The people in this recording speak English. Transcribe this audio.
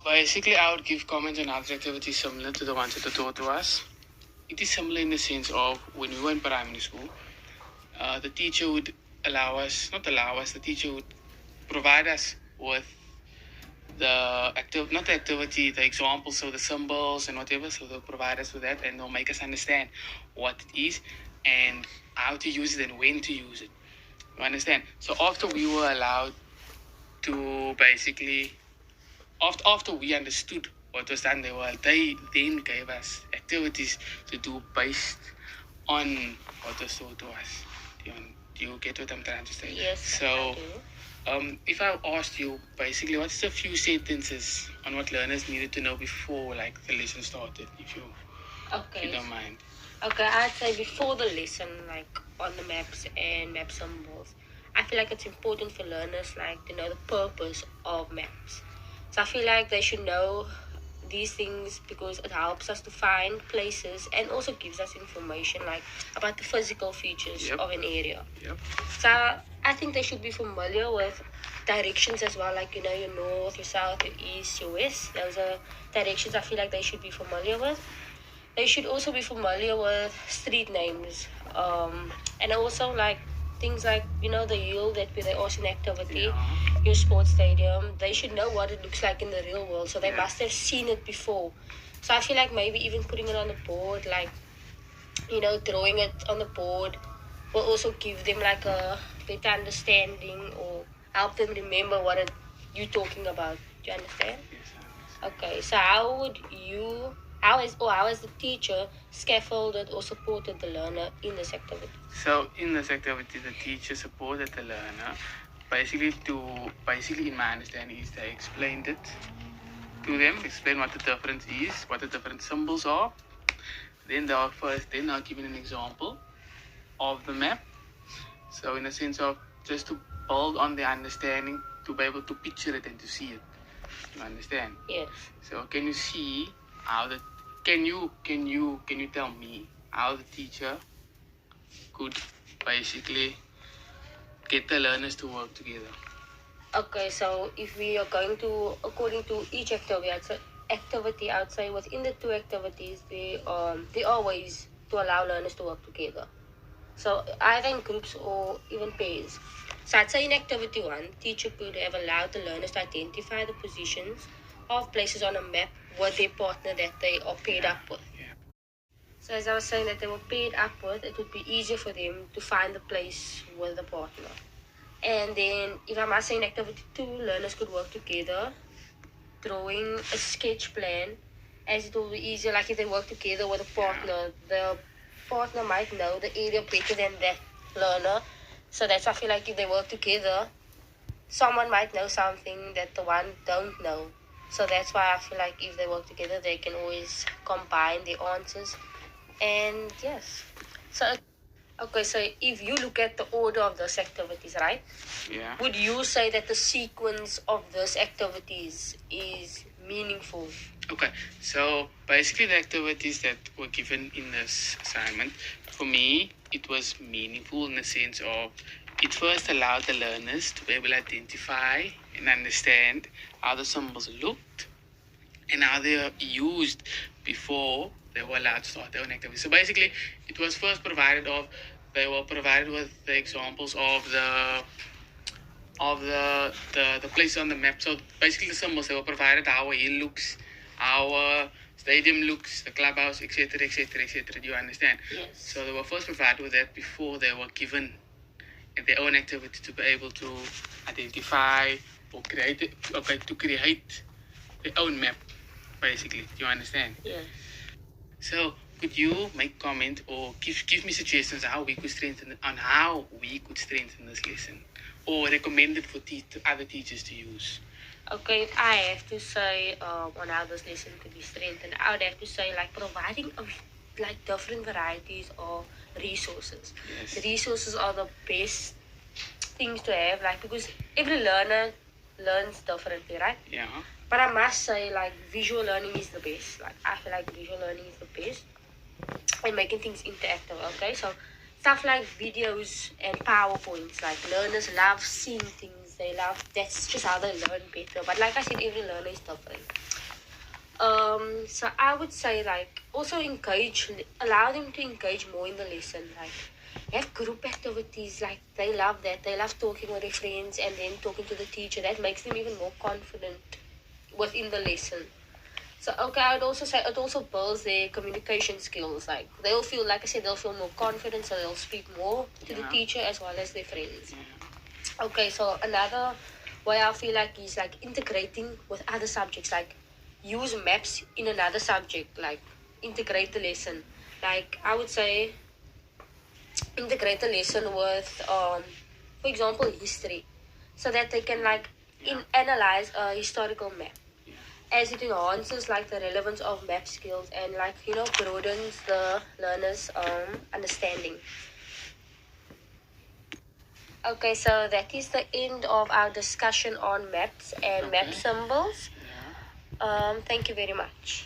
basically, I would give comments on other activities similar to the ones that are taught to us. It is similar in the sense of when we were in primary school, the teacher would the teacher would provide us with not the activity, the examples, so the symbols and whatever. So they'll provide us with that and they'll make us understand what it is and how to use it and when to use it. You understand? So after we were allowed to basically, after we understood what was done, they then gave us activities to do based on what was taught to us. Do you get what I'm trying to say? Yes. So, I do. if I asked you basically, what's a few sentences on what learners needed to know before, like the lesson started, if you don't mind? Okay, I'd say before the lesson, like on the maps and map symbols, I feel like it's important for learners like to know the purpose of maps. So I feel like they should know these things because it helps us to find places and also gives us information like about the physical features Yep. of an area. Yep. So I think they should be familiar with directions as well, like your north, your south, your east, your west. Those are directions I feel like they should be familiar with. They should also be familiar with street names, and also like things like the hill that they also an activity, your sports stadium. They should know what it looks like in the real world, so they must have seen it before. So I feel like maybe even putting it on the board, like drawing it on the board, will also give them like a better understanding or help them remember what you're talking about. Do you understand? Okay, so how has the teacher scaffolded or supported the learner in this activity? So in this activity, the teacher supported the learner. Basically, in my understanding, is they explained it to them, explain what the difference is, what the different symbols are. Then they're given an example of the map. So in a sense of just to build on the understanding, to be able to picture it and to see it. You understand? Yes. So can you see how the can you tell me how the teacher could basically get the learners to work together? Okay, so if we are going to according to each activity outside within the two activities, they are ways to allow learners to work together. So either in groups or even pairs. So I'd say in activity one, teacher could have allowed the learners to identify the positions of places on a map with their partner that they are paired up with. So as I was saying that they were paired up with, it would be easier for them to find the place with the partner. And then if I must say in activity two, learners could work together, drawing a sketch plan, as it will be easier like if they work together with a partner. The partner might know the area better than that learner. So that's why I feel like if they work together, someone might know something that the one don't know. So that's why I feel like if they work together, they can always combine the answers. And yes. So okay, so if you look at the order of those activities, right? Yeah. Would you say that the sequence of those activities is meaningful? Okay, so basically the activities that were given in this assignment, for me, it was meaningful in the sense of it first allowed the learners to be able to identify and understand how the symbols looked and how they are used before they were allowed to start their own activity. So basically, it was first they were provided with the examples of the place on the map. So basically the symbols, they were provided how a hill looks, how a stadium looks, the clubhouse, etc., etc., etc. Do you understand? Yes. So they were first provided with that before they were given their own activity to be able to identify or to create their own map, basically. Do you understand? Yes. So could you make comment or give me suggestions how we could strengthen this lesson or recommend it for other teachers to use? Okay, if I have to say on how this lesson could be strengthened, I would have to say like providing like different varieties of resources. Yes. The resources are the best things to have, like because every learner learns differently, right? Yeah. But I must say, like, visual learning is the best. Like, I feel like visual learning is the best. And making things interactive, okay? So, stuff like videos and PowerPoints. Like, learners love seeing things They love, that's just how they learn better. But like I said, every learner is different. So I would say like also encourage, allow them to engage more in the lesson. Like have group activities. Like they love that. They love talking with their friends and then talking to the teacher. That makes them even more confident within the lesson. So okay, I'd also say it also builds their communication skills. Like they'll feel, like I said, they'll feel more confident, so they'll speak more to the teacher as well as their friends. Okay, so another way I feel like is like integrating with other subjects. Like use maps in another subject. Like integrate the lesson. Like I would say integrate the lesson with, for example, history, so that they can like analyze a historical map, as it enhances like the relevance of map skills and like broadens the learner's understanding. Okay, so that is the end of our discussion on maps and map symbols. Thank you very much.